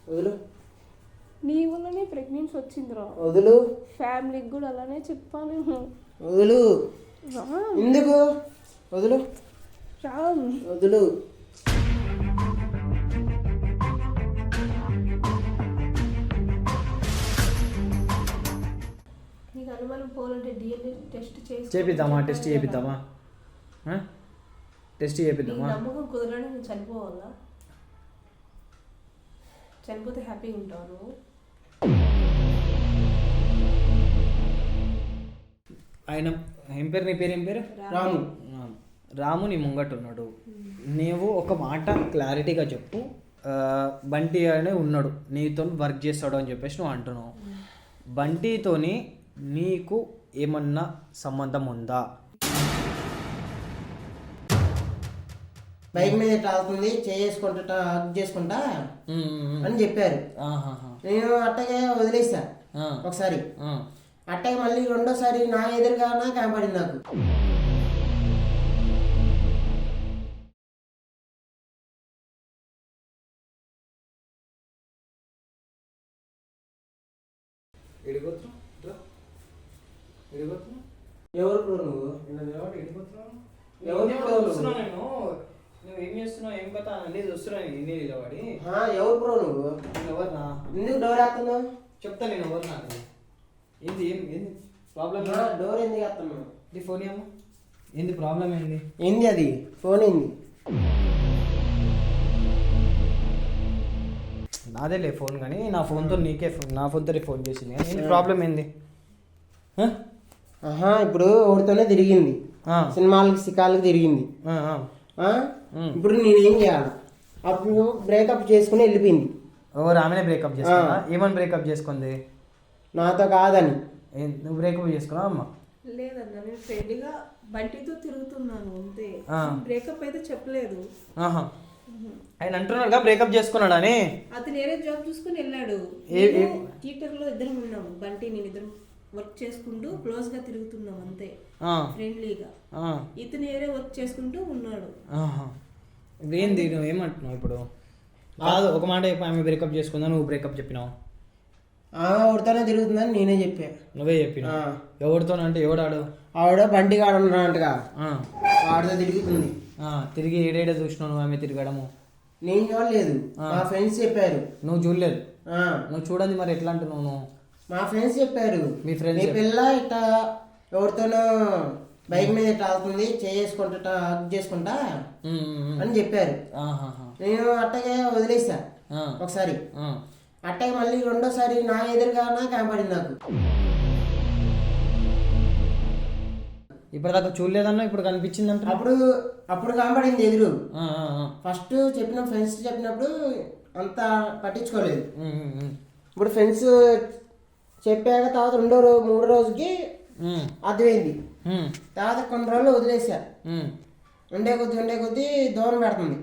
వదులు. నీ వల్లనే ప్రెగ్నెన్సీ వచ్చిందిరా. వదులు. ఫ్యామిలీకి కూడా అలానే చెప్పాను. వదులు. ఎందుకు వదులు? రామ్ వదులు. నీకు అనుమానం పోవాలంటే డిఎన్ఏ టెస్ట్ చేపిద్దామా? టెస్ట్ చేపిద్దామా? టెస్ట్ చేపిద్దామా? నమ్మకం కుదరడానికి నువ్వు చనిపోవాలా? చనిపోతే హ్యాపీగా ఉంటావు నువ్వు? ఆయన ఏం పేరు? నీ పేరు ఏం పేరు? రాము. రాము నీ ముంగట ఉన్నాడు. నీవు ఒక మాట క్లారిటీగా చెప్పు. బంటి అనే ఉన్నాడు, నీతో వర్క్ చేస్తాడు అని చెప్పేసి నువ్వు అంటున్నావు. బంటితోని నీకు ఏమన్నా సంబంధం ఉందా? బైక్ మీద ఎట్లా అవుతుంది, చేసుకుంటా చేసుకుంటా అని చెప్పారు. నేను అట్టగే వదిలేసా ఒకసారి. అట్టగే మళ్ళీ రెండోసారి నా ఎదురుగా కనపడింది నాకు. ఎవరు బ్రో నువ్వు? ఏం చేస్తున్నావు? ఏం కథ అనేది వస్తున్నాను. ఇన్ని నిలబడి ఎవరు బ్రో నువ్వు? ఎవరు నా? ఎందుకు డోర్ వేస్తున్నావు? చెప్తా నేను ఎవరు నాకు. ఏంది ఏంది ప్రాబ్లం? డోర్ ఎందుకు వేస్తున్నావు? ఇది ఫోన్ ఏమో ఏంది ప్రాబ్లం? ఏంది ఏంది అది? ఫోన్ ఏంది? నాదేలే ఫోన్, కానీ నా ఫోన్తో నీకే నా ఫోన్తో ఫోన్ చేసింది. ఏంది ప్రాబ్లం? ఏంది? ఇప్పుడు ఒకటితోనే తిరిగింది, సినిమాలకి సికాలకి తిరిగింది. ఇప్పుడు నేనేం చేయాలి? అప్పుడు బ్రేకప్ చేసుకుని వెళ్ళిపోయింది. ఎవరు? ఆమెనే బ్రేకప్ చేసుకున్నా? ఏమని బ్రేకప్ చేసుకుంది? నాతో కాదని. నువ్వు బ్రేకప్ చేసుకున్నావు అమ్మ? లేదన్నా, నేను ఫ్రెండ్గా బంటితో తిరుగుతున్నాను అంతే. బ్రేకప్ అయితే చెప్పలేదు. ఆయన అంటున్నాడుగా బ్రేకప్ చేసుకున్నాడు అని. అతను వేరే జాబ్ చూసుకుని వెళ్ళాడు. థియేటర్లో ఇద్దరం ఉన్నాము, బంటి నేను ఇద్దరం వర్క్ చేసుకుంటూ క్లోజ్ గా తిరుగుతున్నాం అంతే, ఫ్రెండ్లీగా. ఇతను వేరే వర్క్ చేసుకుంటూ ఉన్నాడు. ఏంది నువ్వు ఏమంటున్నావు ఇప్పుడు? కాదు, ఒక మాట చెప్పి ఆమె బ్రేకప్ చేసుకుందా, నువ్వు బ్రేకప్ చెప్పినావు? ఎవరితోనే తిరుగుతుందని నేనే చెప్పా. నువ్వే చెప్పినా? ఎవరితో అంటే ఎవడాడు? ఆవిడ బంటి కాడ ఉన్నట్టుగా ఆవిడతో తిరుగుతుంది. తిరిగి ఏడేడ చూసినావు నువ్వు ఆమె తిరగడము? నేను చూడలేదు, మా ఫ్రెండ్స్ చెప్పారు. నువ్వు చూడలేదు? నువ్వు చూడండి మరి ఎట్లా అంటున్నావు నువ్వు? మా ఫ్రెండ్స్ చెప్పారు. మీ ఫ్రెండ్స్ పిల్ల ఇట్లా ఎవరితోనో బైక్ మీద ఇట్లా అవుతుంది, చేసుకుంటా చేసుకుంటా అని చెప్పారు. నేను అట్టగే వదిలేసా ఒకసారి. అట్టగే మళ్ళీ రెండోసారి నా ఎదురుగా కనపడింది నాకు. ఇప్పటిదాకా చూడలేదన్నా, ఇప్పుడు కనిపించింది అంటే? అప్పుడు కనపడింది ఎదురు. ఫస్ట్ చెప్పిన ఫ్రెండ్స్ చెప్పినప్పుడు అంత పట్టించుకోలేదు. ఇప్పుడు ఫ్రెండ్స్ చెప్పాక తర్వాత మూడో రోజుకి అర్థమైంది. తర్వాత కొన్ని రోజులు వదిలేసా. ఉండే కొద్దీ దూరం పెడుతుంది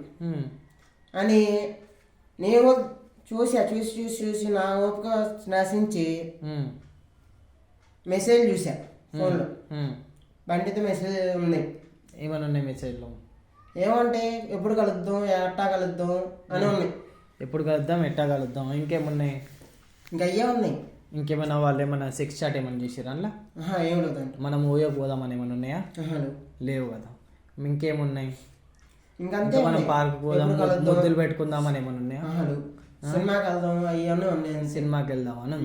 అని నేను చూసి నా ఓపిక నశించి మెసేజ్ చూసా ఫోన్లో. బంటితో మెసేజ్ ఉన్నాయి. ఏమని ఉన్నాయి మెసేజ్లో? ఏమంటే ఎప్పుడు కలుద్దాం, ఎట్టా కలుద్దాం అని ఉన్నాయి. ఎప్పుడు కలుద్దాం, ఎట్టా కలుద్దాం, ఇంకేమున్నాయి? ఇంకా అయ్యే ఉన్నాయి. ఇంకేమైనా వాళ్ళు ఏమన్నా సెక్స్ చాట్ ఏమైనా చేసారు అందులో? ఏం లేదంట. మనం ఊయకు పోదామని ఏమైనా ఉన్నాయా? లేవు కదా. ఇంకేమున్నాయి? ఇంకంతే. మనం పార్క్ పోదాం, ముద్దులు పెట్టుకుందామని ఏమైనా ఉన్నాయా? సినిమాకి వెళ్దాం అవన్నీ ఉన్నాయి. సినిమాకి వెళ్దామని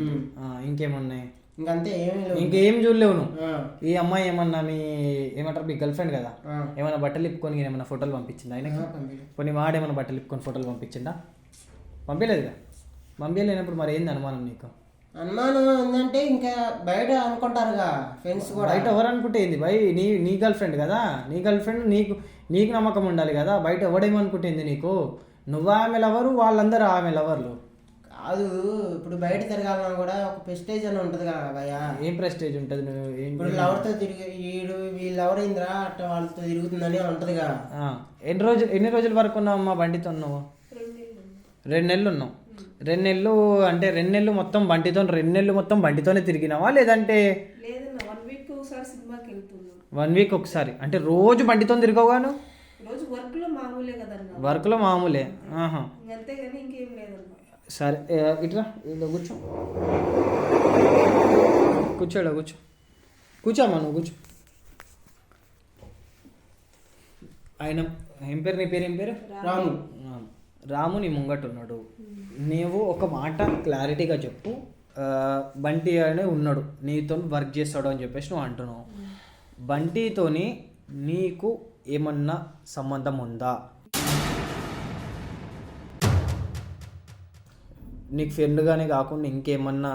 ఇంకేమున్నాయి? ఇంకంతే. ఇంకేం చూడలేవు నువ్వు? ఈ అమ్మాయి ఏమన్నా ఏమంటారు మీ గర్ల్ ఫ్రెండ్ కదా, ఏమైనా బట్టలు ఇప్పుకొని ఏమైనా ఫోటోలు పంపించిందా ఆయనకి? కొన్ని వాడేమైనా బట్టలు ఇప్పుకొని ఫోటోలు పంపించిందా? పంపించలేదుగా. పంపించలేనప్పుడు మరి ఏంది అనుమానం నీకు? అనుమానం ఏంటంటే ఇంకా బయట అనుకుంటారుగా ఫ్రెండ్స్ కూడా. బయట ఎవరు అనుకుంటే ఏంది భయ్? నీ గర్ల్ ఫ్రెండ్ కదా, నీ గర్ల్ ఫ్రెండ్, నీకు నమ్మకం ఉండాలి కదా. బయట ఎవడేమనుకుంటుంది నీకు? నువ్వు ఆమె లవరు, వాళ్ళందరూ ఆమె లవర్లు కాదు. ఇప్పుడు బయట తిరగాలన్నా కూడా ఒక ప్రెస్టేజ్ అని ఉంటుంది కదా భయ్య. ఏం ప్రెస్టేజ్ ఉంటుంది? నువ్వు ఇప్పుడు లవర్తో తిరిగి వీళ్ళు ఎవరైందిరా అట్ట వాళ్ళతో తిరుగుతుందని ఉంటుందిగా. ఎన్ని రోజుల వరకు ఉన్నావు అమ్మా బండితో? ఉన్నావు 2 నెలలు ఉన్నావు. 2 నెలలు అంటే 2 నెలలు మొత్తం బంటితో, 2 నెలలు మొత్తం బంటితోనే తిరిగినావా లేదంటే? 1 వీక్ ఒకసారి సినిమాకి వెళ్తున్నావు. 1 వీక్ ఒకసారి అంటే రోజు బంటితో తిరగవుగాను? రోజు వర్క్ లో మామూలే కదన్నా. వర్క్ లో మామూలే. అంతేగాని ఇంకేం లేదన్నా. సరే ఇట్లా ఇలా కూర్చో కూర్చోడా కూర్చోమ్మా నువ్వు కూర్చో. ఆయన ఏం పేరు, నీ పేరు ఏం పేరు? రాము. రాము నీ ముంగట ఉన్నాడు. నీవు ఒక మాట క్లారిటీగా చెప్పు. బంటి అనే ఉన్నాడు, నీతో వర్క్ చేస్తాడు అని చెప్పేసి నువ్వు అంటున్నావు. బంటితోని నీకు ఏమన్నా సంబంధం ఉందా? నీకు ఫ్రెండ్గానే కాకుండా ఇంకేమన్నా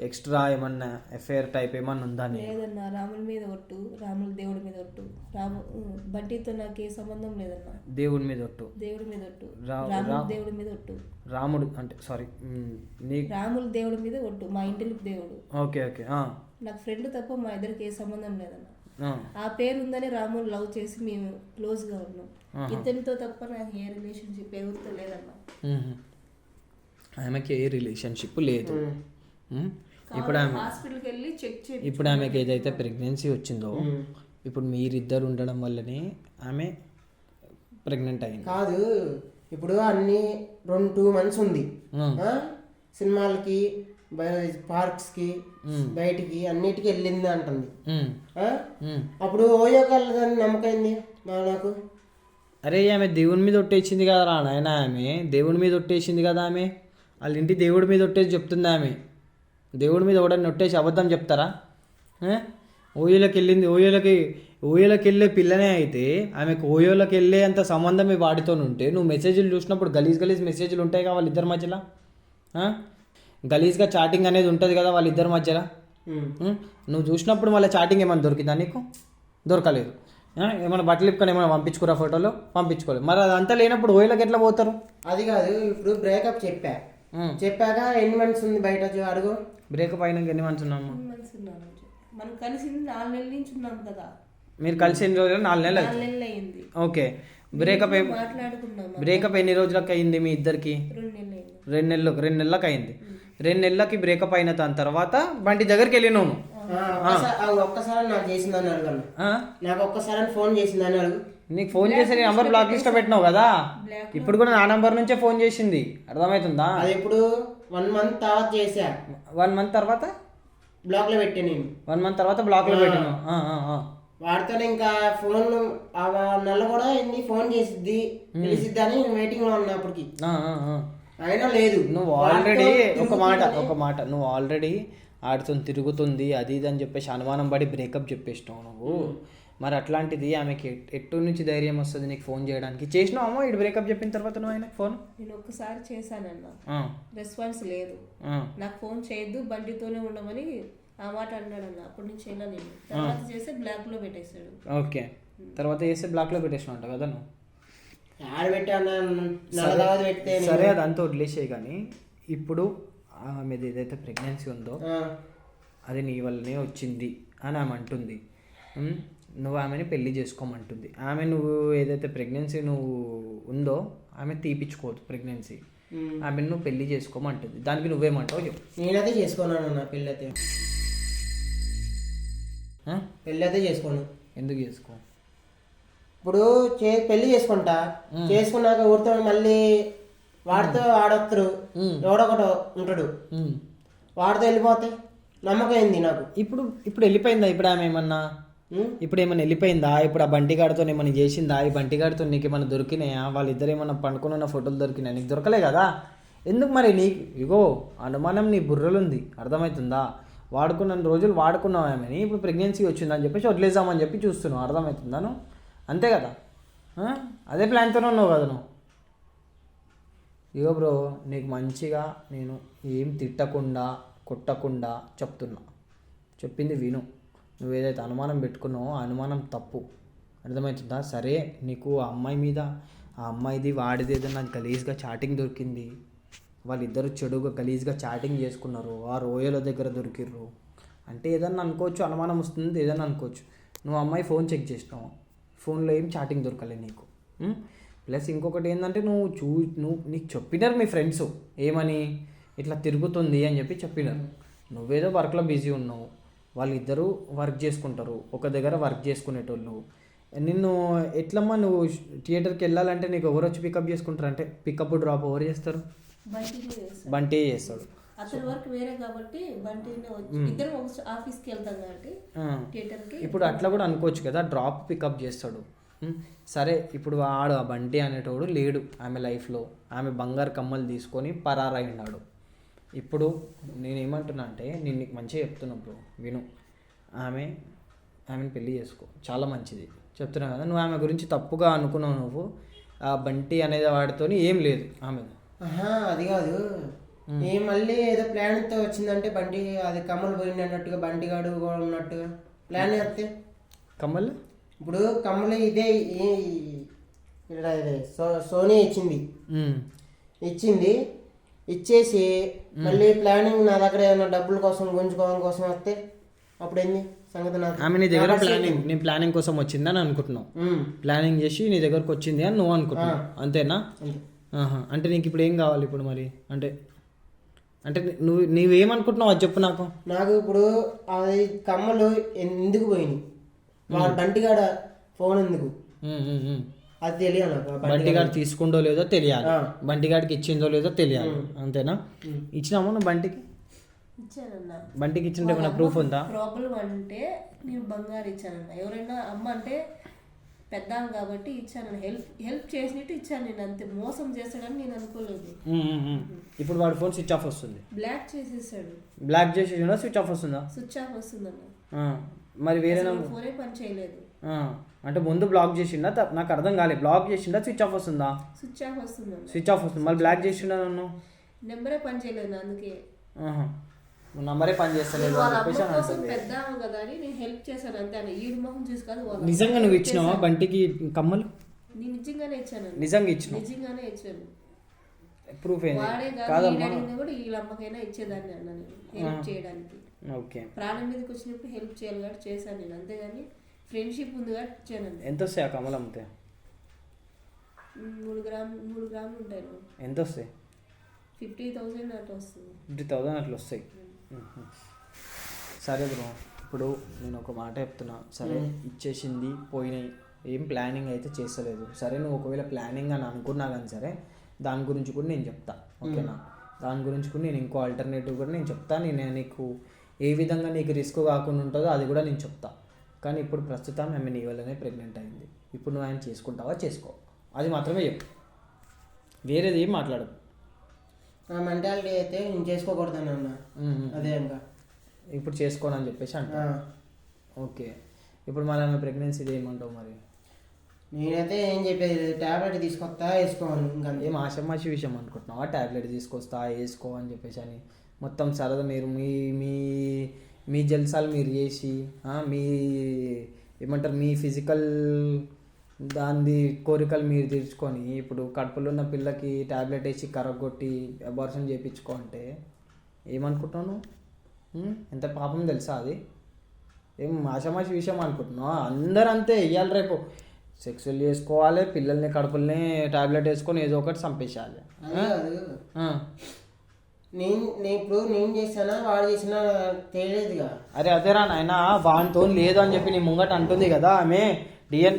ఎక్స్ట్రా ఏమన్నా ఎఫ్ఐఆర్ టైప్ ఏమన్నా ఉందా? లేదన్నా, రాముల మీద ఒట్టు, రాముల దేవుడి మీద ఒట్టు. బంటితో నాకు ఏ సంబంధం లేదన్నా. దేవుడి మీద ఒట్టు, దేవుడి మీద ఒట్టు, రాముల దేవుడి మీద ఒట్టు. రాముడు అంటే సారీ నీ రాముల దేవుడి మీద ఒట్టు, మా ఇంటికి దేవుడు. Okay okay. నాకు ఫ్రెండ్ తప్ప మా ఇద్దరికి ఏ సంబంధం లేదన్నా. ఆ పేరు ఉందని రాములు లవ్ చేసి మేము క్లోజ్ గా ఉన్నాం. ఇతనితో తప్ప నాకు ఏ రిలేషన్షిప్ ఎవరితో లేదన్నా. ఆమెకి ఏ రిలేషన్షిప్ లేదు. ఇప్పుడు ఆమె హాస్పిటల్కి వెళ్ళి చెక్ చేసి ఇప్పుడు ఆమెకి ఏదైతే ప్రెగ్నెన్సీ వచ్చిందో ఇప్పుడు మీరిద్దరు ఉండడం వల్లనే ఆమె ప్రెగ్నెంట్ అయింది. కాదు, ఇప్పుడు అన్ని 2 months ఉంది. సినిమాలకి, పార్క్స్కి, బయటికి అన్నిటికీ వెళ్ళింది అంటుంది. అప్పుడు ఓయో కళ్ళని నమ్మకైంది నాకు. అరే ఆమె దేవుని మీద ఒట్టేసింది కదా రా నాయన, ఆమె దేవుని మీద ఒట్టేసింది కదా. ఆమె వాళ్ళ ఇంటి దేవుడి మీద ఒట్టేసి చెప్తుంది. ఆమె దేవుడి మీద ఒకడని ఒట్టేసి అబద్ధం చెప్తారా? ఓయోలోకి వెళ్ళింది, ఓయోలోకి వెళ్ళే పిల్లనే అయితే ఆమెకు ఓయోలోకి వెళ్ళే అంత సంబంధం మీ వాడితో ఉంటే నువ్వు మెసేజ్లు చూసినప్పుడు గలీజ్ మెసేజ్లు ఉంటాయి కదా వాళ్ళిద్దరి మధ్యలో. గలీజ్గా చాటింగ్ అనేది ఉంటుంది కదా వాళ్ళిద్దరి మధ్యలో. నువ్వు చూసినప్పుడు వాళ్ళ చాటింగ్ ఏమైనా దొరికిందా నీకు? దొరకలేదు. ఏమైనా బట్టలు ఇప్పుకొని ఏమైనా పంపించుకురా ఫోటోలో? పంపించుకోలేదు. మరి అదంతా లేనప్పుడు ఓయోలోకి ఎట్లా పోతారు? అది కాదు, ఇప్పుడు బ్రేకప్ చెప్పాక ఎన్ని మంత్స్ ఉంది బయట అడుగు. బ్రేకప్ అయినాక ఎన్ని మంత్స్ ఉన్నాము? మనం కలిసి 4 నెలల నుంచి ఉన్నాం కదా. మీరు కలిసి ఎన్ని రోజులు? 4 నెలలు అయింది. ఓకే. బ్రేకప్ మాట్లాడుకున్నాం. బ్రేకప్ ఎన్ని రోజులకు అయింది మీ ఇద్దరికి? 2 నెలలకు అయింది. 2 నెలలకి బ్రేకప్ అయిన దాని తర్వాత బంటి దగ్గరికి వెళ్ళినావు. ఒక్కసారి నాకు చేసిందని అడగను. నాకు ఒక్కసారి ఫోన్ చేసిందని అడుగు. నీకు ఫోన్ చేసి నీ నంబర్ బ్లాక్ లిస్ట్ పెట్టినావు కదా, ఇప్పుడు కూడా నా నంబర్ నుంచే ఫోన్ చేసింది. అర్థమవుతుందా? అది ఇప్పుడు 1 month తర్వాత చేసా. 1 month తర్వాత బ్లాక్ లో పెట్టా నేను. 1 month తర్వాత బ్లాక్ లో పెట్టాను. వాడితో ఇంకా ఫోన్ నెల కూడా ఎన్ని ఫోన్ చేసిద్ది తెలిసిద్ది అని వెయిటింగ్ లో ఉన్నప్పటికి అయినా లేదు. నువ్వు ఆల్రెడీ ఒక మాట నువ్వు ఆల్రెడీ ఆడుతో తిరుగుతుంది అది ఇది అని చెప్పేసి అనుమానం పడి బ్రేకప్ చెప్పేసినావు నువ్వు. మరి అట్లాంటిది ఆమెకి ఎటు నుంచి ధైర్యం వస్తుంది నీకు ఫోన్ చేయడానికి? చేసినావు అమ్మ ఇటు బ్రేకప్ చెప్పిన తర్వాత నువ్వు ఆయనకు ఫోన్? నేను ఒక్కసారి చేశానన్నా, రెస్పాన్స్ లేదు. నాకు ఫోన్ చేయొద్దు, బండితోనే ఉండమని ఆ మాట అన్నాడన్న. అప్పటి నుంచి అయినా నేను తర్వాత చేస్తే బ్లాక్ లో పెట్టేశాడు. ఓకే, తర్వాత చేస్తే బ్లాక్ లో పెట్టేసినావు అంట కదా నువ్వు. సరే అదంతా వదిలేసేయి. కానీ ఇప్పుడు ఆమెది ఏదైతే ప్రెగ్నెన్సీ ఉందో అది నీ వల్లనే వచ్చింది అని ఆమె అంటుంది. నువ్వు ఆమెని పెళ్లి చేసుకోమంటుంది. ఆమె నువ్వు ఏదైతే ప్రెగ్నెన్సీ నువ్వు ఉందో ఆమె తీపిచ్చుకోవద్దు ప్రెగ్నెన్సీ, ఆమెను నువ్వు పెళ్లి చేసుకోమంటుంది. దానికి నువ్వేమంటావు చెప్పు. నేనైతే చేసుకోను నా పెళ్ళి అయితే చేసుకోను. ఎందుకు చేసుకో? ఇప్పుడు పెళ్లి చేసుకున్నాక ఊరితో మళ్ళీ వాడితో ఆడొత్తరు, ఎవడొకటో ఉంటాడు, వాడితో వెళ్ళిపోతే నమ్మకం ఏంది నాకు. ఇప్పుడు వెళ్ళిపోయిందా? ఇప్పుడు ఆమె ఏమన్నా వెళ్ళిపోయిందా? ఇప్పుడు ఆ బంటిగాడితో ఏమన్నా చేసిందా? ఈ బంటిగాడితో నీకు ఏమన్నా దొరికినాయా? వాళ్ళిద్దరు ఏమన్నా పండుకున్న ఫోటోలు దొరికినాయా? నీకు దొరకలే కదా. ఎందుకు మరి నీకు ఇగో అనుమానం నీ బుర్రలు ఉంది, అర్థమవుతుందా? వాడుకున్న రోజులు వాడుకున్నావు ఆమెని, ఇప్పుడు ప్రెగ్నెన్సీ వచ్చిందని చెప్పేసి వదిలేసామని చెప్పి చూస్తున్నావు, అర్థమవుతుందా? నువ్వు అంతే కదా, అదే ప్లాన్తోనే ఉన్నావు కదా నువ్వు. ఇగో బ్రో, నీకు మంచిగా నేను ఏం తిట్టకుండా కొట్టకుండా చెప్పింది విను. నువ్వు ఏదైతే అనుమానం పెట్టుకున్నావో ఆ అనుమానం తప్పు, అర్థమవుతుందా? సరే నీకు ఆ అమ్మాయి మీద ఆ అమ్మాయిది వాడిది ఏదన్నా గలీజ్గా చాటింగ్ దొరికింది, వాళ్ళిద్దరు చెడుగా గలీజ్గా చాటింగ్ చేసుకున్నారు, ఆ రోయల దగ్గర దొరికిర్రు అంటే ఏదన్నా అనుకోవచ్చు, అనుమానం వస్తుంది, ఏదన్నా అనుకోవచ్చు. నువ్వు అమ్మాయి ఫోన్ చెక్ చేసినావు, ఫోన్లో ఏం చాటింగ్ దొరకలే నీకు. ప్లస్ ఇంకొకటి ఏంటంటే నువ్వు నీకు చెప్పినారు మీ ఫ్రెండ్స్ ఏమని, ఇట్లా తిరుగుతుంది అని చెప్పినారు. నువ్వేదో వర్క్లో బిజీ ఉన్నావు, వాళ్ళిద్దరూ వర్క్ చేసుకుంటారు, ఒక దగ్గర వర్క్ చేసుకునేటోళ్ళు. నిన్ను ఎట్లమ్మా నువ్వు థియేటర్కి వెళ్ళాలంటే నీకు ఎవరు వచ్చి పికప్ చేసుకుంటారు? అంటే పికప్ డ్రాప్ ఎవరు చేస్తారు? బంటినే చేస్తాడు. బంటి చేస్తాడు. అతని వర్క్ వేరే కాబట్టి బంటినే వచ్చి ఇద్దరం ఒక ఆఫీస్కి వెళ్తాం కాబట్టి థియేటర్కి. ఇప్పుడు అట్లా కూడా అనుకోవచ్చు కదా, డ్రాప్ పికప్ చేస్తాడు. సరే ఇప్పుడు ఆడు ఆ బంటి అనేటోడు లేడు ఆమె లైఫ్లో, ఆమె బంగారు కమ్మలు తీసుకొని పరారైనాడు. ఇప్పుడు నేనేమంటున్నా అంటే నేను నీకు మంచిగా చెప్తున్నా బ్రో, విను. ఆమెను పెళ్లి చేసుకో, చాలా మంచిది చెప్తున్నా కదా. నువ్వు ఆమె గురించి తప్పుగా అనుకున్నావు. నువ్వు ఆ బంటి అనేది వాడితోని ఏం లేదు ఆమె. అది కాదు, ఈ మళ్ళీ ఏదో ప్లాన్తో వచ్చిందంటే బంటి అది కమ్మలు పోయింది అన్నట్టుగా బంటిగాడు కూడా ఉన్నట్టుగా ప్లాన్ చేస్తే కమ్మలు ఇప్పుడు కమ్మలు ఇదే సోనీ ఇచ్చింది ఇచ్చేసి మళ్ళీ ప్లానింగ్ నా దగ్గర ఏమైనా డబ్బుల కోసం గుంజుకోవడం కోసం వస్తే అప్పుడు ఏంది సంగతి? ఆమె నీ దగ్గర నేను ప్లానింగ్ కోసం వచ్చిందని అనుకుంటున్నావు. ప్లానింగ్ చేసి నీ దగ్గరకు వచ్చింది అని నువ్వు అనుకుంటున్నావు, అంతేనా? అంటే నీకు ఇప్పుడు ఏం కావాలి ఇప్పుడు మరి? అంటే నువ్వేమనుకుంటున్నావు అది చెప్పు నాకు. ఇప్పుడు అది కమ్మలు ఎందుకు పోయినాయి, వాడు బంటిగాడ ఫోన్ ఎందుకు, అది తెలియాలి నాకు. బంటిగాడు తీసుకుండో లేదో తెలియాలి, బంటిగాడికి ఇచ్చిందో లేదో తెలియాలి, అంతేనా? ఇచ్చినాము నువ్వు బంటికి? ఇచ్చానన్నా. బంటికి ఇచ్చింటే ఏమైనా ప్రూఫ్ ఉందా? ప్రాబ్లం అంటే నేను బంగారు ఇచ్చానన్నా. ఎవరైనా అమ్మ అంటే పెద్ద కాబట్టి ఇచ్చాను, హెల్ప్ చేసినట్టు ఇచ్చాను నేను, అంతే. మోసం చేస్తాడని నేను అనుకోలేదు. ఇప్పుడు వాడి ఫోన్ స్విచ్ ఆఫ్ వస్తుంది. బ్లాక్ చేసేసాడు. బ్లాక్ చేసేసిందా స్విచ్ ఆఫ్ వస్తుందా? స్విచ్ ఆఫ్ వస్తుందన్న. మరి వేరే ఫోనే పని చేయలేదు. అంటే ముందు బ్లాక్ చేసిండా? నాకు అర్థం కాలేదు. బ్లాక్ చేసిండా స్విచ్ ఆఫ్ వస్తుందా? స్విచ్ ఆఫ్ వస్తుంది. స్విచ్ ఆఫ్ వస్తుంది. మరి బ్లాక్ చేసిండా నన్ను? నెంబరే పని చేయలేదు, అందుకే. నంబరే పని చేస్తలేదు పెద్ద కదా అని నేను హెల్ప్ చేశాను, అంతే. ఈడు మొహం చూసి కాదు. నిజంగా నువ్వు ఇచ్చినావా బంటికి కమ్మలు? నేను నిజంగానే ఇచ్చాను. నిజంగానే ఇచ్చాను. ప్రూఫ్ వాడే కాదు కూడా వీళ్ళ అమ్మకైనా ఇచ్చేదాన్ని అన్న నేను, హెల్ప్ చేయడానికి. ఓకే, ప్రాణం మీదకి వచ్చినప్పుడు హెల్ప్ చేయాలి కాబట్టి చేశాను నేను, అంతేగాని ఫ్రెండ్షిప్ ఉంది కాబట్టి ఇచ్చాను. ఎంత వస్తాయి ఆ కమ్మలు అమ్మితే? 3 గ్రాములు ఉంటాయి. ఎంత వస్తాయి? 50,000 అట్లా వస్తుంది. 50,000 అట్లా వస్తాయి. సరే బ్రో, ఇప్పుడు నేను ఒక మాట చెప్తున్నా. సరే ఇచ్చేసింది, పోయినాయి, ఏం ప్లానింగ్ అయితే చేస్తలేదు. సరే నువ్వు ఒకవేళ ప్లానింగ్ అని అనుకున్నా కానీ సరే దాని గురించి కూడా నేను చెప్తా, ఓకేనా? దాని గురించి కూడా నేను ఇంకో ఆల్టర్నేటివ్ కూడా నేను చెప్తా. నేను నీకు ఏ విధంగా నీకు రిస్క్ కాకుండా ఉంటుందో అది కూడా నేను చెప్తా. కానీ ఇప్పుడు ప్రస్తుతం ఆమె నీ వల్లనే ప్రెగ్నెంట్ అయింది. ఇప్పుడు నువ్వు ఆయన చేసుకుంటావా? చేసుకో, అది మాత్రమే చెప్పు, వేరేది ఏం మాట్లాడదు. ఆ మెంటాలిటీ అయితే నేను చేసుకోకూడదని అన్న, అదే ఇంకా ఇప్పుడు చేసుకోనని చెప్పేసి అంటా. ఓకే, ఇప్పుడు మరి ఆమె ప్రెగ్నెన్సీది ఏమంటావు మరి? నేనైతే ఏం చెప్పేది, ట్యాబ్లెట్ తీసుకొస్తా వేసుకోను. ఇంకా ఏం ఆషమాషి విషయం అనుకుంటున్నావా? ట్యాబ్లెట్ తీసుకొస్తా వేసుకో అని చెప్పేసి అని మొత్తం సరదా మీరు మీ జల్సాలు మీరు చేసి మీ ఏమంటారు మీ ఫిజికల్ దాని కోరికలు మీరు తీర్చుకొని ఇప్పుడు కడుపులో ఉన్న పిల్లకి ట్యాబ్లెట్ వేసి కరగొట్టి అబార్షన్ చేయించుకో అంటే ఏమనుకుంటున్నావు? ఎంత పాపం తెలుసా అది? ఏం ఆషమాషి విషయం అనుకుంటున్నావు? అందరూ అంతే, ఇవాళ రేపు సెక్సువల్ చేసుకోవాలి, పిల్లల్ని కడుపుల్ని ట్యాబ్లెట్ వేసుకొని ఏదో ఒకటి చంపేసేయాలి. నేను చేసానా వాడు చేసినా తెలియదుగా. అదేరా నాయన, వానితో లేదు అని చెప్పి నీ ముంగట అంటుంది కదా ఆమె.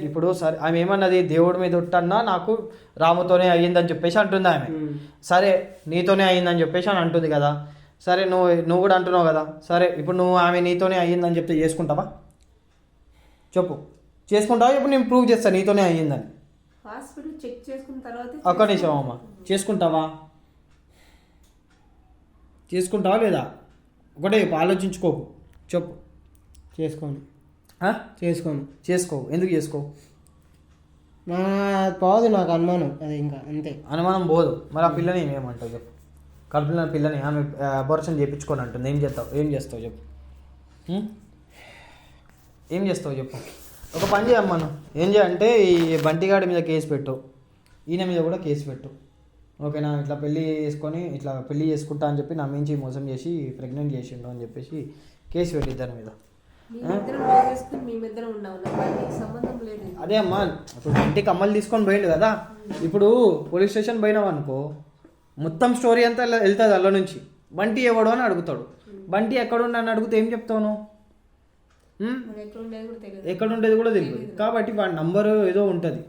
ఇప్పుడు సరే ఆమె ఏమన్నది, దేవుడి మీద ఉట్టన్నా నాకు రాముతోనే అయ్యిందని చెప్పేసి అంటుంది ఆమె. సరే నీతోనే అయ్యిందని చెప్పేసి అని అంటుంది కదా. సరే నువ్వు కూడా అంటున్నావు కదా. సరే ఇప్పుడు నువ్వు ఆమె నీతోనే అయ్యిందని చెప్తే చేసుకుంటావా? చెప్పు, చేసుకుంటావా? ఇప్పుడు నేను ప్రూవ్ చేస్తాను నీతోనే అయ్యిందని. హాస్పిటల్ చెక్ చేసుకున్న తర్వాత ఒక్క నిమిషం అమ్మ, చేసుకుంటావా లేదా? ఒకటే ఆలోచించుకోకు, చెప్పు. చేసుకో. ఎందుకు చేసుకో? పోదు నాకు అనుమానం, అది ఇంకా అంతే. అనుమానం పోదు. మరి ఆ పిల్లని ఏమంటావు చెప్పు? కడుపులో పిల్లని ఆమె అబార్షన్ చేయించుకొని అంటుంది. ఏం చేస్తావు చెప్పు? ఏం చేస్తావు చెప్పు? ఒక పని చేయమ్మను, ఏం చేయాలంటే ఈ బంటిగాడి మీద కేసు పెట్టు, ఈయన మీద కూడా కేసు పెట్టు, ఓకేనా? ఇట్లా పెళ్ళి చేసుకుంటా అని చెప్పి నా మించి మోసం చేసి ప్రెగ్నెంట్ చేసిండు అని చెప్పేసి కేసు పెట్టి దాని మీద. అదే అమ్మా, ఇప్పుడు ఇంటికి అమ్మలు తీసుకొని పోయిండు కదా. ఇప్పుడు పోలీస్ స్టేషన్ పోయినావు అనుకో, మొత్తం స్టోరీ అంతా వెళ్తుంది అల్ల నుంచి. బంటి ఎవడు అని అడుగుతాడు. బంటి ఎక్కడుండి అని అడిగితే ఏం చెప్తావు నువ్వు? ఎక్కడ ఉండేది కూడా తెలియదు. కాబట్టి వాడి నంబరు ఏదో ఉంటుంది,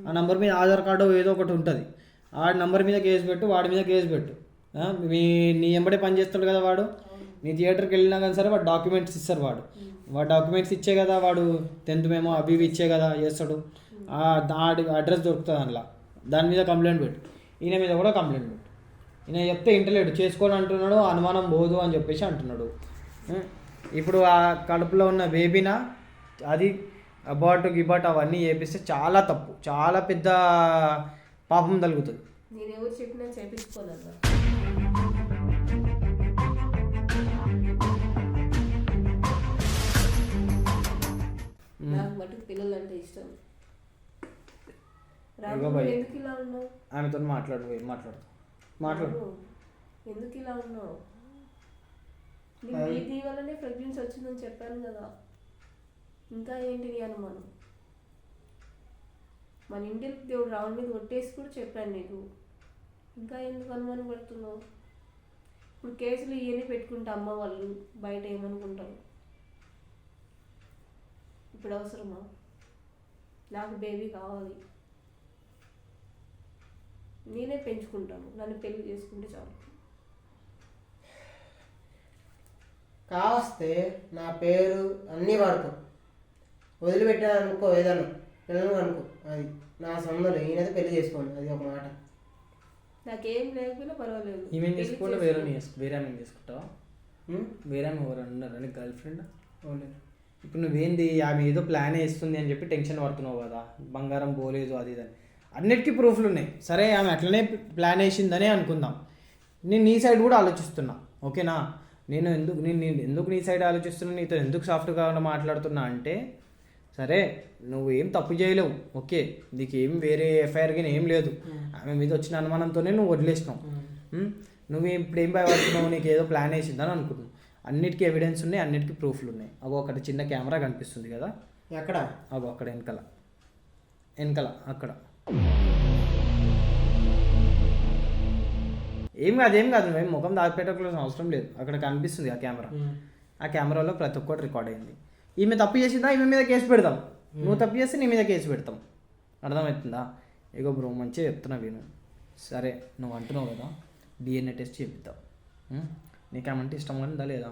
ఆ నంబర్ మీద ఆధార్ కార్డు ఏదో ఒకటి ఉంటుంది. ఆ నంబర్ మీద కేసు పెట్టు, వాడి మీద కేసు పెట్టు, నీ ఎంబడే పని చేస్తాడు కదా వాడు. నీ థియేటర్కి వెళ్ళినా కానీ సరే వాడు డాక్యుమెంట్స్ ఇస్తారు. వాడు డాక్యుమెంట్స్ ఇచ్చే కదా వాడు 10th మేము అవి ఇవి ఇచ్చే కదా చేస్తాడు. అడ్రస్ దొరుకుతుంది అందులో, దాని మీద కంప్లైంట్ పెట్టు. ఈయన మీద కూడా కంప్లైంట్ పెట్టు. ఈయన చెప్తే ఇంటలేడు, చేసుకోని అంటున్నాడు, అనుమానం పోదు అని చెప్పేసి అంటున్నాడు. ఇప్పుడు ఆ కడుపులో ఉన్న బేబీనా అది అబార్ట్ గిబార్ట్ అవన్నీ చేపిస్తే చాలా తప్పు, చాలా పెద్ద పాపం తగులుతుంది. నేను ఎవరు చెప్పినా చేపించుకోనన్నా. నాకు మటుకు పిల్లలు అంటే ఇష్టం. ఎందుకు ఇలా ఉన్నావు? ఆమెతో మాట్లాడు. ఎందుకు ఇలా ఉన్నావు? నీ వల్లనే ప్రెగ్నెన్సీ వచ్చిందని చెప్పాను కదా, ఇంకా ఏంటి నీ అనుమానం? మన ఇండియన్ దేవుడు రావణ మీద ఒట్టేసి కూడా చెప్పాను నీకు, ఇంకా ఎందుకు అనుమానం పడుతున్నావు? ఇప్పుడు కేసులు ఇవన్నీ పెట్టుకుంటే అమ్మ వాళ్ళు బయట ఏమనుకుంటారు? ఇప్పుడు అవసరమా? నాకు బేబీ కావాలి, నేనే పెంచుకుంటాను, నన్ను పెళ్లి చేసుకుంటే చాలు. కావస్తే నా పేరు అన్నీ వాడుకో, వదిలిపెట్టాను అనుకో, ఏదన్నా పిల్లలు అనుకో, అది నా సంబంధం. ఈయనైతే పెళ్లి చేసుకోండి, అది ఒక మాట. నాకేం లేకపోయినా పర్వాలేదు. ఈమెను చేసుకుంటే వేరే ఆమెను చేసుకుంటావా? వేరే ఆమె ఎవరు అన్నారు అని గర్ల్ ఫ్రెండ్? ఇప్పుడు నువ్వేంది ఆమె ఏదో ప్లాన్ వేస్తుంది అని చెప్పి టెన్షన్ పడుతున్నావు కదా, బంగారం పోలేదు అది ఇదని. అన్నిటికీ ప్రూఫ్లు ఉన్నాయి. సరే ఆమె అట్లనే ప్లాన్ వేసిందనే అనుకుందాం. నేను నీ సైడ్ కూడా ఆలోచిస్తున్నా, ఓకేనా? నేను ఎందుకు నీ సైడ్ ఆలోచిస్తున్నా, నీతో ఎందుకు సాఫ్ట్గా మాట్లాడుతున్నా అంటే, సరే నువ్వు ఏం తప్పు చేయలేవు, ఓకే, నీకు ఏం వేరే ఎఫ్ఐఆర్ కానీ ఏం లేదు, ఆమె మీద వచ్చిన అనుమానంతోనే నువ్వు వదిలేసినావు. నువ్వు ఇప్పుడు ఏం భయపడుతున్నావు, నీకు ఏదో ప్లాన్ వేసిందని అనుకుంటున్నావు. అన్నిటికీ ఎవిడెన్స్ ఉన్నాయి, అన్నిటికీ ప్రూఫ్లు ఉన్నాయి. అగో ఒకటి చిన్న కెమెరా కనిపిస్తుంది కదా, ఎక్కడ? అగో అక్కడ వెనకాల అక్కడ. ఏం కాదు మేము ముఖం దాచిపెట్టుకోవాల్సిన అవసరం లేదు. అక్కడ కనిపిస్తుంది ఆ కెమెరా, ఆ కెమెరాలో ప్రతి ఒక్కటి రికార్డ్ అయింది. ఈమె తప్పు చేసిందా, ఈమె మీద కేసు పెడతాం. నువ్వు తప్పు చేస్తే నీ మీద కేసు పెడతాం. అర్థమవుతుందా? ఇగో బ్రో మంచిగా చెప్తున్నా విను. సరే నువ్వు అంటున్నావు కదా, DNA టెస్ట్ చేపిద్దాం. నీకేమంటే ఇష్టం ఉందా లేదా?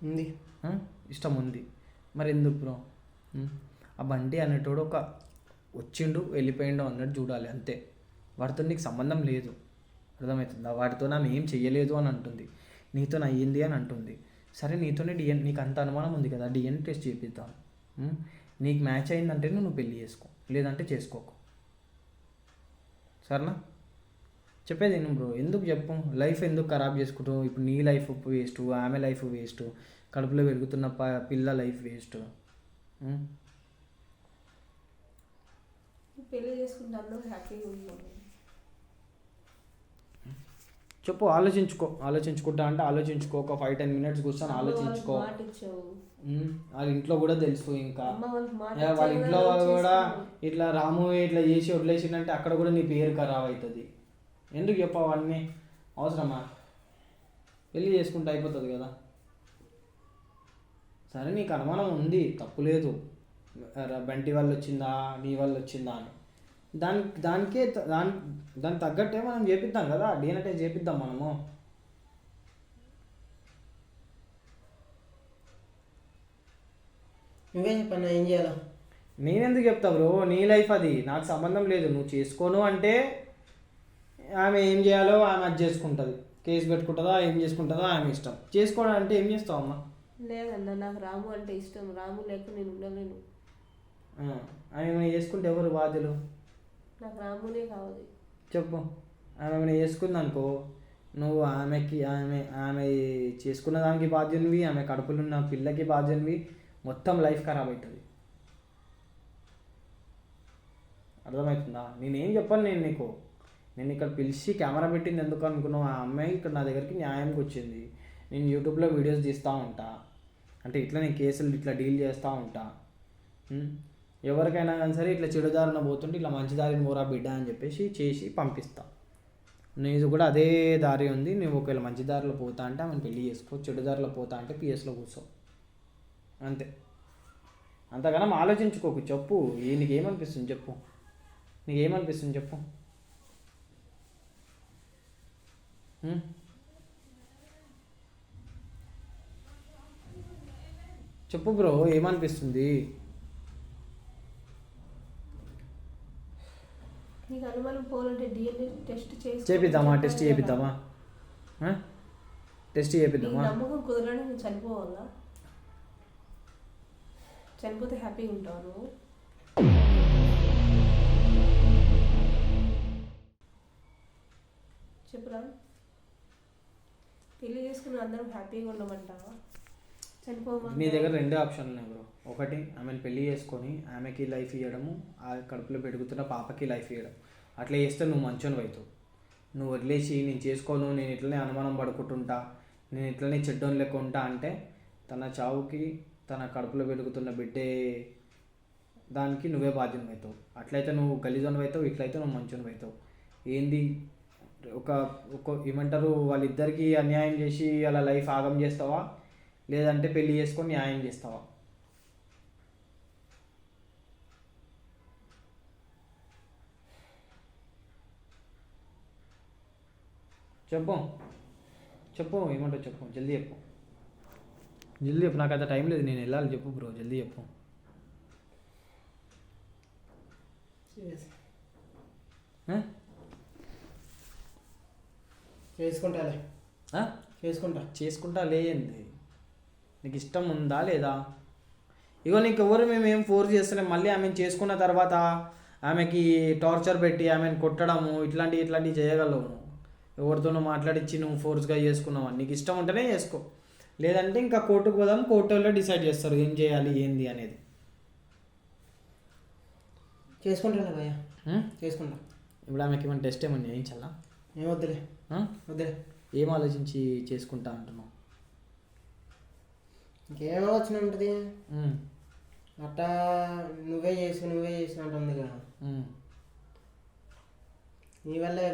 ఉంది. ఇష్టం ఉంది. మరి ఎందుకు బ్రో? ఆ బండి అనేటోడు ఒక వచ్చిండు వెళ్ళిపోయిండు అన్నట్టు చూడాలి, అంతే. వాటితో నీకు సంబంధం లేదు. అర్థమవుతుందా? వాటితో ఆమె ఏం చెయ్యలేదు అని అంటుంది, నీతో అయ్యింది అని అంటుంది. సరే నీతోనే నీకు అంత అనుమానం ఉంది కదా, DNA టెస్ట్ చేపిద్దాం. నీకు మ్యాచ్ అయిందంటే నువ్వు పెళ్ళి చేసుకో, లేదంటే చేసుకోకు. సరేనా? చెప్పేది నేను బ్రో. ఎందుకు చెప్పు, లైఫ్ ఎందుకు ఖరాబ్ చేసుకుంటావు? ఇప్పుడు నీ లైఫ్ వేస్ట్, ఆమె లైఫ్ వేస్ట్, కడుపులో పెరుగుతున్న పిల్ల లైఫ్ వేస్ట్. పెళ్లి చేసుకుంటే అందరూ హ్యాపీగా ఉన్నాం. చెప్పు, ఆలోచించుకుంటా అంటే ఆలోచించుకో. ఒక 5-10 minutes కూర్చొని ఆలోచించుకో. వాళ్ళ ఇంట్లో కూడా తెలుసు, ఇంకా వాళ్ళ ఇంట్లో కూడా ఇట్లా రాము ఇట్లా చేసి వదిలేసిందంటే అక్కడ కూడా నీ పేరు ఖరాబ్ అవుతుంది. ఎందుకు చెప్పు అవన్నీ అవసరమా? పెళ్ళి చేసుకుంటే అయిపోతుంది కదా. సరే నీకు అనుమానం ఉంది, తప్పు లేదు, బంటి వల్ల వచ్చిందా నీ వల్ల వచ్చిందా అని. దానికి తగ్గట్టే మనం చేపిద్దాం కదా, DNA టెస్ట్ చేపిద్దాం మనము. నువ్వే చెప్పన్నా ఏం చేయాలా? నేనెందుకు చెప్తా బ్రో, నీ లైఫ్ అది, నాకు సంబంధం లేదు. నువ్వు చేసుకోను అంటే ఆమె ఏం చేయాలో ఆమె అది చేసుకుంటుంది. కేసు పెట్టుకుంటుందా ఏం చేసుకుంటుందో ఆమె ఇష్టం. చేసుకోవడం అంటే ఏం చేస్తావు అమ్మా? లేదన్నా, నాకు రాము అంటే ఇష్టం. రాము లేక నేను ఉండలేను. ఆమె చేసుకుంటే ఎవరు బాధ్యులు? నాకు రామునే కావాలి. చెప్పు. ఆమె చేసుకుంది అనుకో, నువ్వు ఆమె చేసుకున్న దానికి బాధ్యునివి, ఆమె కడుపులో ఉన్న పిల్లకి బాధ్యునివి. మొత్తం లైఫ్ ఖరాబ్ అవుతుంది. అర్థమవుతుందా? నేనేం చెప్పాను నేను ఇక్కడ పిలిచి కెమెరా పెట్టింది ఎందుకు అనుకున్నావు? ఆ అమ్మాయి ఇక్కడ నా దగ్గరికి న్యాయంకి వచ్చింది. నేను యూట్యూబ్లో వీడియోస్ తీస్తూ ఉంటా, అంటే ఇట్లా నేను కేసులు ఇట్లా డీల్ చేస్తూ ఉంటా. ఎవరికైనా కానీ సరే ఇట్లా చెడుదారిన పోతుంటే ఇట్లా మంచి దారిని పోరా బిడ్డ అని చెప్పేసి చేసి పంపిస్తా. నీది కూడా అదే దారి ఉంది. నువ్వు ఒకవేళ మంచి దారిలో పోతా అంటే ఆమెను పెళ్లి చేసుకో, చెడు దారిలో పోతా అంటే పిఎస్లో కూర్చో, అంతే. అంతగానం ఆలోచించుకోకు. చెప్పు, నీకేమనిపిస్తుంది చెప్పు. చెప్పు బ్రో, ఏమనిపిస్తుంది? నీకు అనుమానం పోవాలంటే డిఎన్ఏ టెస్ట్ చేపిద్దామా? టెస్ట్ చేపిద్దామా? టెస్ట్ చేపిద్దామా? నమ్మకం కుదరడానికి నువ్వు చనిపోవాలా? చనిపోతే హ్యాపీగా ఉంటావు నువ్వు? చెప్పురా. పెళ్లి చేసుకుని అందరం హ్యాపీగా ఉండమంటావా? నీ దగ్గర రెండే ఆప్షన్లు ఉన్నాయి బ్రో. ఒకటి, ఆమెను పెళ్లి చేసుకొని ఆమెకి లైఫ్ ఇవ్వడము, ఆ కడుపులో పెరుగుతున్న పాపకి లైఫ్ ఇవ్వడం. అట్లా చేస్తే నువ్వు మంచోనివి అవుతావు. నువ్వు వదిలేసి నేను చేసుకోను, నేను ఇట్లనే అనుమానం పడుకుంటుంటా, నేను ఇట్లనే చెడ్డోని లెక్క ఉంటా అంటే తన చావుకి, తన కడుపులో పెరుగుతున్న బిడ్డే దానికి నువ్వే బాధ్యత అవుతావు. అట్లయితే నువ్వు గలీజోనివి అవుతావు, ఇట్లయితే నువ్వు మంచోనివి అవుతావు. ఏంది ఒక ఏమంటారు, వాళ్ళిద్దరికీ అన్యాయం చేసి అలా లైఫ్ ఆగం చేస్తావా, లేదంటే పెళ్లి చేసుకొని న్యాయం చేస్తావా? చెప్పు చెప్పు, ఏమంటావు చెప్పు, జల్దీ చెప్పు, జల్దీ చెప్పు. నాకు అంత టైం లేదు, నేను వెళ్ళాలి. చెప్పు బ్రో, జల్దీ చెప్పు. చేసుకుంటా లేంది? నీకు ఇష్టం ఉందా లేదా? ఇగో నీకు ఎవరు మేమేం ఫోర్స్ చేస్తలేం. మళ్ళీ ఆమెను చేసుకున్న తర్వాత ఆమెకి టార్చర్ పెట్టి ఆమెను కొట్టడము ఇట్లాంటివి చేయగలవు. నువ్వు ఎవరితోనో మాట్లాడించి నువ్వు ఫోర్స్గా చేసుకున్నావు. నీకు ఇష్టం ఉంటేనే చేసుకో, లేదంటే ఇంకా కోర్టుకు పోదాం, కోర్టు వాళ్ళు డిసైడ్ చేస్తారు ఏం చేయాలి ఏంది అనేది. చేసుకుంటాను భయ్యా, చేసుకుంటా. ఇప్పుడు ఆమెకి ఏమైనా టెస్ట్ ఏమన్నా చేయించాలా? ఏమొద్దులే, వద్దులే. ఏం ఆలోచించి చేసుకుంటా అంటున్నావు? ఇంకేం ఆలోచన ఉంటుంది? అట్టా నువ్వే చేసి అంటుంది కదా, నీ వల్లే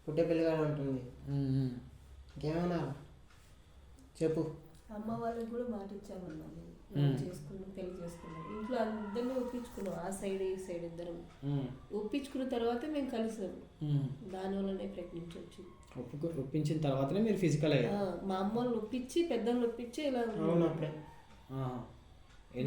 పుట్టే పిల్లగాడు ఉంటుంది. ఇంకేమన్నా చెప్పు. అమ్మ వాళ్ళకి కూడా మాట ఇచ్చామన్నా, చేసుకున్నాం, పెళ్లి చేసుకున్నాం, ఇంట్లో అందరినీ ఒప్పించుకున్నాం, ఆ సైడ్ ఈ సైడ్ ఇద్దరం ఒప్పించుకున్న తర్వాత మేము కలిసాం. దానివల్లనే ప్రెగ్నెంట్ వచ్చింది. ఒప్పించిన తర్వాతనే మీరు ఫిజికల్ అయ్యారు. మా అమ్మ వాళ్ళు ఒప్పించి, పెద్దలు ఒప్పించి ఇలా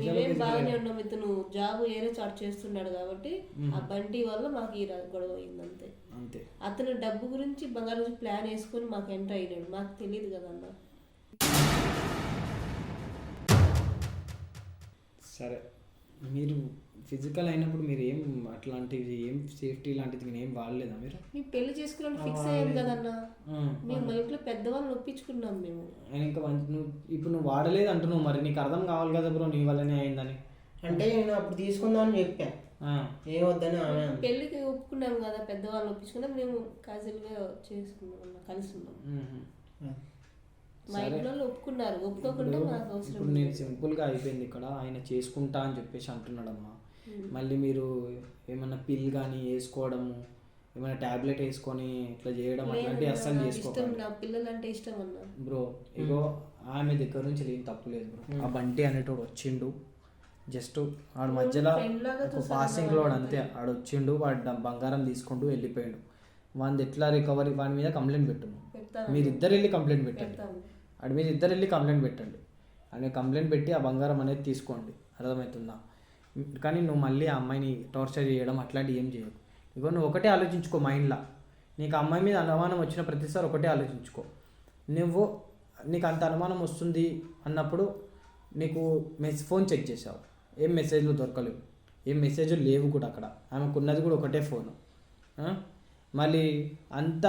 మేమేం బాగానే ఉన్నాం. ఇతను జాబ్ ఏరే చాట్ చేస్తున్నాడు కాబట్టి ఆ బండి వల్ల మాకు ఈ గొడవ అయింది అంతే. అంతే. అతను డబ్బు గురించి, బంగారం గురించి ప్లాన్ వేసుకొని మాకు ఎంటర్ అయ్యాడు. మాకు తెలియదు కదన్న. సరే, మీరు ఫిజికల్ అయినప్పుడు మీరు ఏం అట్లాంటివి ఏం సేఫ్టీ లాంటిది ఏం వాడలేదా? మీరు పెళ్లి చేసుకున్నాం ఫిక్స్ అయ్యాం కదన్నా. మేము మా ఇంట్లో పెద్దవాళ్ళని ఒప్పించుకున్నాం మేము. ఇంకా ఇప్పుడు నువ్వు వాడలేదు అంటున్నావు, మరి నీకు అర్థం కావాలి కదా బ్రో, నీ వల్లనే అయిందని. అంటే నేను అప్పుడు తీసుకుందామని చెప్పా, ఏమొద్దని. పెళ్లికి ఒప్పుకున్నాం కదా, పెద్దవాళ్ళని ఒప్పించుకున్నాం. మేము క్యాజువల్గా చేసుకున్నాం, కలిసి ఉన్నాం. మా ఇంట్లో ఒప్పుకున్నారు, ఒప్పుకోకుండా మాకు అవసరం. ఇప్పుడు నేను సింపుల్గా అయిపోయింది ఇక్కడ, ఆయన చేసుకుంటా అని చెప్పేసి అంటున్నాడమ్మా. మళ్ళీ మీరు ఏమన్నా పిల్ కానీ వేసుకోవడము, ఏమైనా టాబ్లెట్ వేసుకొని ఇట్లా చేయడం అట్లాంటివి అస్సలు చేసుకోవాలి. నా పిల్లలంటే ఇష్టం అన్నా బ్రో. ఇగో ఆమె దగ్గర నుంచి ఏం తప్పు లేదు బ్రో. ఆ బంటి అనేటోడు వచ్చిండు, జస్ట్ ఆడు మధ్యలో ఒక పాసింగ్ లోడ్ అంతే. ఆడు వచ్చిండు, వాడు బంగారం తీసుకుంటూ వెళ్ళిపోయాడు. వాడిది ఎట్లా రికవరీ, వాడి మీద కంప్లైంట్ పెట్టు. మీరిద్దరు వెళ్ళి కంప్లైంట్ పెట్టండి, వాడి మీద ఇద్దరు వెళ్ళి కంప్లైంట్ పెట్టండి. అని కంప్లైంట్ పెట్టి ఆ బంగారం అనేది తీసుకోండి, అర్థమవుతుందా? కానీ నువ్వు మళ్ళీ ఆ అమ్మాయిని టార్చర్ చేయడం అట్లాంటివి ఏం చేయవు. ఇగో నువ్వు ఒకటే ఆలోచించుకో మైండ్లో, నీకు అమ్మాయి మీద అనుమానం వచ్చిన ప్రతిసారి ఒకటే ఆలోచించుకో. నీకు అంత అనుమానం వస్తుంది అన్నప్పుడు నీకు ఫోన్ చెక్ చేసావు, ఏం మెసేజ్లు దొరకలేవు, ఏం మెసేజ్లు లేవు కూడా అక్కడ. ఆమెకున్నది కూడా ఒకటే ఫోను. మళ్ళీ అంత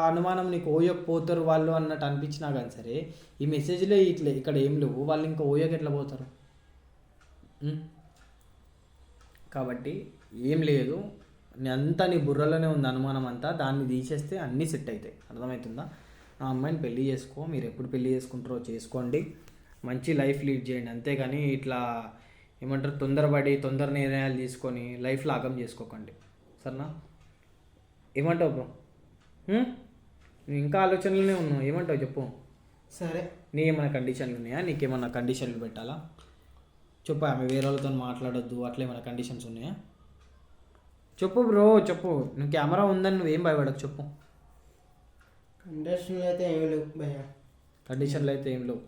అనుమానం నీకు ఓయకపోతారు వాళ్ళు అన్నట్టు అనిపించినా కానీ సరే, ఈ మెసేజ్లే ఇట్లా ఇక్కడ ఏం లేవు, వాళ్ళు ఇంకా ఓయోకి ఎట్లా పోతారు? కాబట్టి ఏం లేదు, అంతా నీ బుర్రలోనే ఉంది అనుమానం అంతా. దాన్ని తీసేస్తే అన్నీ సెట్ అవుతాయి, అర్థమవుతుందా? ఆ అమ్మాయిని పెళ్లి చేసుకో, మీరు ఎప్పుడు పెళ్లి చేసుకుంటారో చేసుకోండి, మంచి లైఫ్ లీడ్ చేయండి. అంతేగాని ఇట్లా ఏమంటారు తొందర నిర్ణయాలు తీసుకొని లైఫ్లో ఆగం చేసుకోకండి, సరేనా? ఏమంటావు బ్రో? నువ్వు ఇంకా ఆలోచనలోనే ఉన్నావు, ఏమంటావు చెప్పు. సరే, నీ ఏమైనా కండిషన్లు ఉన్నాయా? నీకేమన్నా కండిషన్లు పెట్టాలా చెప్పు. ఆమె వేరే వాళ్ళతో మాట్లాడొద్దు అట్లా ఏమైనా కండిషన్స్ ఉన్నాయా? చెప్పు బ్రో చెప్పు, నువ్వు కెమెరా ఉందని నువ్వేం భయపడకు చెప్పు. కండిషన్లు అయితే ఏమి లేవు భయ. కండిషన్లు అయితే ఏం లేవు.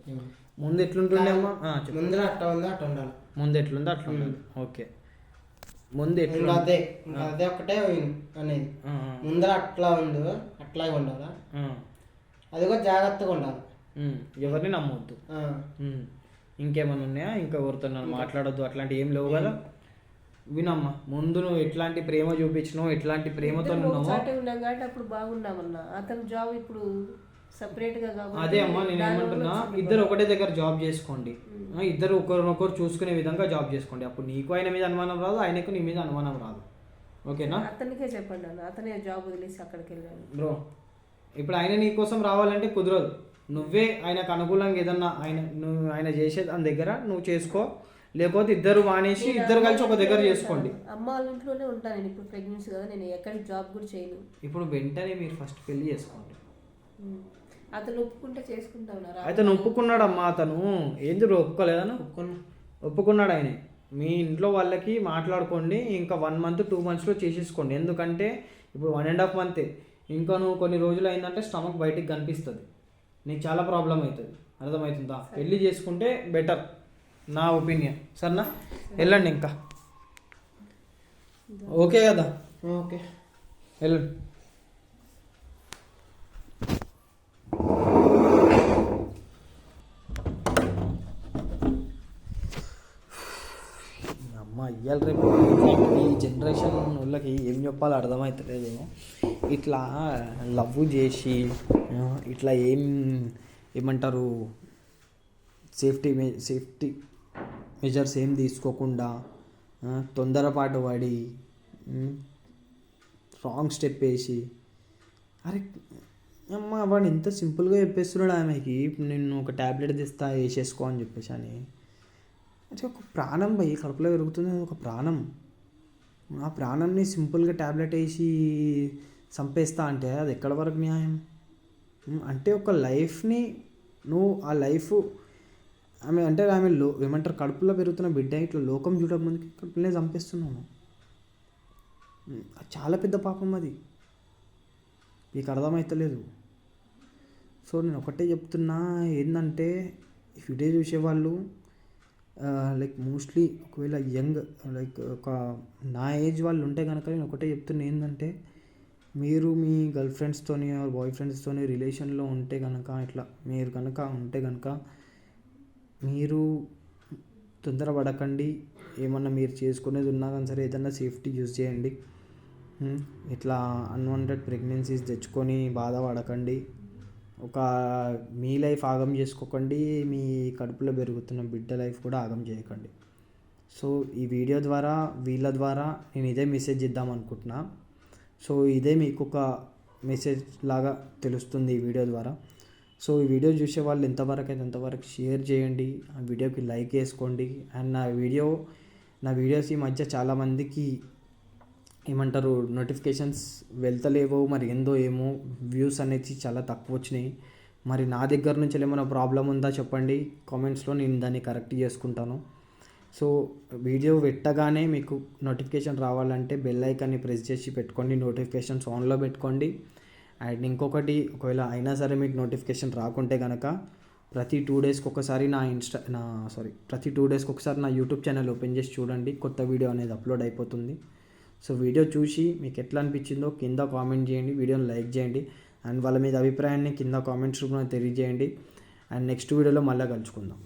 ముందు ఎట్లుంటుండేమో ముందర అట్లా ఉందో అట్లా ఉండాలి. ముందు ఎట్లుందో అట్లా ఉండాలి. ఓకే ముందు ఎట్లా అదే అదే ఒకటే అనేది. ముందర అట్లా ఉందో అట్లాగే ఉండాలా, అది కూడా జాగ్రత్తగా ఉండాలి. ఎవరిని నమ్మొద్దు. ఇంకేమైనా ఉన్నాయా? ఇంకా ఎవరితో మాట్లాడొద్దు అట్లాంటి ఏం లేవు కదా. వినమ్మా, ముందు నువ్వు ఎట్లాంటి ప్రేమ చూపించినావు, ఎట్లాంటి ప్రేమతో ఉన్నావు. ఉన్నాం కాబట్టి అప్పుడు బాగున్నామన్నా. అతను జాబ్ ఇప్పుడు సపరేట్ గా కాబట్టి. అదే అమ్మా నేను ఏమంటున్నా, ఇద్దరు ఒకటే దగ్గర జాబ్ చేసుకోండి. ఇద్దరు ఒకరినొకరు చూసుకునే విధంగా జాబ్ చేసుకోండి. అప్పుడు నీకు ఆయన మీద అనుమానం రాదు, ఆయనకు నీ మీద అనుమానం రాదు. ఓకేనా? అతనికే చెప్పండి అన్న, అతనే జాబ్ వదిలేసి అక్కడికి వెళ్ళాడు. బ్రో ఇప్పుడు ఆయన నీ కోసం రావాలంటే కుదరదు. నువ్వే ఆయనకు అనుకూలంగా ఏదన్నా ఆయన చేసే దాని దగ్గర నువ్వు చేసుకో, లేకపోతే ఇద్దరు మానేసి ఇద్దరు కలిసి ఒక దగ్గర చేసుకోండి. అమ్మ వాళ్ళ ఇంట్లోనే ఉంటాను నేను. ఇప్పుడు ప్రెగ్నెన్సీ కదా, నేను ఎక్కడికి జాబ్ కూడా చేయను. ఇప్పుడు వెంటనే మీరు ఫస్ట్ పెళ్లి చేసుకోండి. అతను ఒప్పుకుంటే చేసుకుంటా ఉన్నారు. అతను ఒప్పుకున్నాడమ్మా. అతను ఎందుకు ఒప్పుకోలేదను? ఒప్పుకున్నాడు ఆయన. మీ ఇంట్లో వాళ్ళకి మాట్లాడుకోండి, ఇంకా 1 month 2 monthsలో చేసేసుకోండి. ఎందుకంటే ఇప్పుడు 1.5 month, ఇంకా నువ్వు కొన్ని రోజులు అయిందంటే స్టమక్ బయటికి కనిపిస్తుంది, నీకు చాలా ప్రాబ్లం అవుతుంది. అర్థమవుతుందా? పెళ్ళి చేసుకుంటే బెటర్ నా ఒపీనియన్. సరేనా? వెళ్ళండి ఇంకా. ఓకే కదా? ఓకే వెళ్ళండి. అమ్మ ఇయ్యాల రేపు ఈ జనరేషన్ వాళ్ళకి ఏం చెప్పాలో అర్థమవుతలేదు. ఇట్లా లవ్ చేసి ఇట్లా ఏమంటారు సేఫ్టీ మెజర్స్ ఏం తీసుకోకుండా తొందరపాటు పడి రాంగ్ స్టెప్ వేసి, అరే అమ్మ వాడు ఎంత సింపుల్గా చెప్పేస్తున్నాడు ఆమెకి, నేను ఒక ట్యాబ్లెట్ తెస్తా వేసేసుకో అని చెప్పేసి అని. అది ఒక ప్రాణం పోయి కడుపులో పెరుగుతుంది, ఒక ప్రాణం. ఆ ప్రాణంని సింపుల్గా ట్యాబ్లెట్ వేసి చంపేస్తా అంటే అది ఎక్కడ వరకు న్యాయం? అంటే ఒక లైఫ్ని నువ్వు ఆ లైఫ్ ఆమె అంటే ఆమె ఏమంటారు కడుపులో పెరుగుతున్న బిడ్డ ఇట్లా లోకం చూడకముందుకి కడుపులోనే చంపేస్తున్నాను. చాలా పెద్ద పాపం అది, మీకు అర్థమవుతలేదు. సో నేను ఒకటే చెప్తున్నా ఏంటంటే, ఈ వీడియో చూసేవాళ్ళు లైక్ మోస్ట్లీ ఒకవేళ యంగ్ లైక్ ఒక నా ఏజ్ వాళ్ళు ఉంటే కనుక నేను ఒకటే చెప్తున్నా ఏంటంటే, మీరు మీ గర్ల్ ఫ్రెండ్స్తోని బాయ్ ఫ్రెండ్స్తోని రిలేషన్లో ఉంటే కనుక ఇట్లా మీరు కనుక ఉంటే కనుక మీరు తొందరపడకండి. ఏమన్నా మీరు చేసుకునేది ఉన్నా కానీ సరే ఏదన్నా సేఫ్టీ యూజ్ చేయండి. ఇట్లా అన్వాంటెడ్ ప్రెగ్నెన్సీస్ తెచ్చుకొని బాధపడకండి. ఒక మీ లైఫ్ ఆగం చేసుకోకండి, మీ కడుపులో పెరుగుతున్న బిడ్డ లైఫ్ కూడా ఆగం చేయకండి. సో ఈ వీడియో ద్వారా వీళ్ళ ద్వారా నేను ఇదే మెసేజ్ ఇద్దాం అనుకుంటున్నా. సో ఇదే మీకు ఒక మెసేజ్ లాగా తెలుస్తుంది ఈ వీడియో ద్వారా. సో ఈ వీడియో చూసే వాళ్ళు ఎంతవరకు అయితే అంతవరకు షేర్ చేయండి, ఆ వీడియోకి లైక్ వేసుకోండి. అండ్ నా వీడియోస్ ఈ మధ్య చాలామందికి ఏమంటారు నోటిఫికేషన్స్ వెళ్తలేవో మరి ఏందో ఏమో, వ్యూస్ అనేది చాలా తక్కువ వచ్చినాయి. మరి నా దగ్గర నుంచి ఏమైనా ప్రాబ్లం ఉందా చెప్పండి కామెంట్స్లో, నేను దాన్ని కరెక్ట్ చేసుకుంటాను. సో వీడియో పెట్టగానే మీకు నోటిఫికేషన్ రావాలంటే బెల్ ఐకాన్ని ప్రెస్ చేసి పెట్టుకోండి, నోటిఫికేషన్స్ ఆన్లో పెట్టుకోండి. అండ్ ఇంకొకటి, ఒకవేళ అయినా సరే మీకు నోటిఫికేషన్ రాకుంటే కనుక ప్రతి 2 daysకి ఒకసారి ప్రతి 2 daysకి ఒకసారి నా యూట్యూబ్ ఛానల్ ఓపెన్ చేసి చూడండి, కొత్త వీడియో అనేది అప్లోడ్ అయిపోతుంది. సో వీడియో చూసి మీకు ఎట్లా అనిపించిందో కింద కామెంట్ చేయండి, వీడియోని లైక్ చేయండి. అండ్ వాళ్ళ మీద అభిప్రాయాన్ని కింద కామెంట్స్ రూపంలో తెలియజేయండి. అండ్ నెక్స్ట్ వీడియోలో మళ్ళీ కలుసుకుందాం.